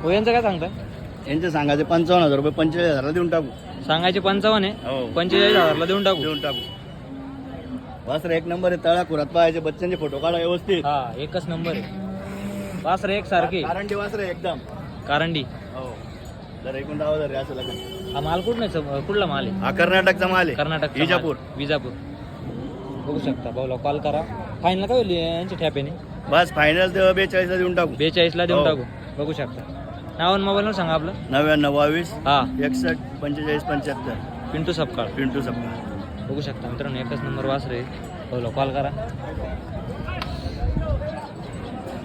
हो यांचं काय सांगता? यांचे सांगायचे 55,000 रुपये, 45,000 देऊन टाकू. सांगायचे 55 आहे, हो 45,000ला देऊन टाकू. देऊन टाकू. वासर एक नंबर आहे. तळा खुरात पाहायचे, बच्चांचे फोटो काढा व्यवस्थित. हा एकच नंबर आहे. वासर एक सारखे कारंडी वासर आहे एकदम. कारंडी. हो जर एकूण 10,000 असं लागेल. हा माल कुठला माल आहे? हा कर्नाटकचा माल आहे. कर्नाटक, विजापूर. विजापूर. बघू शकता भाऊला कॉल करा. फायनल काय होईल यांच्या ठ्यापेने? बस फायनल 42 देऊन टाकू. 42ला देऊन हो. टाकू. बघू शकता. नाव आणि मोबाईल सांगा आपलं. 99 हा 61 45 75. पिंटू सपकाळ. पिंटू सपकाळ. बघू शकता मित्रांनो एकच नंबर वासरे. भाऊला कॉल करा.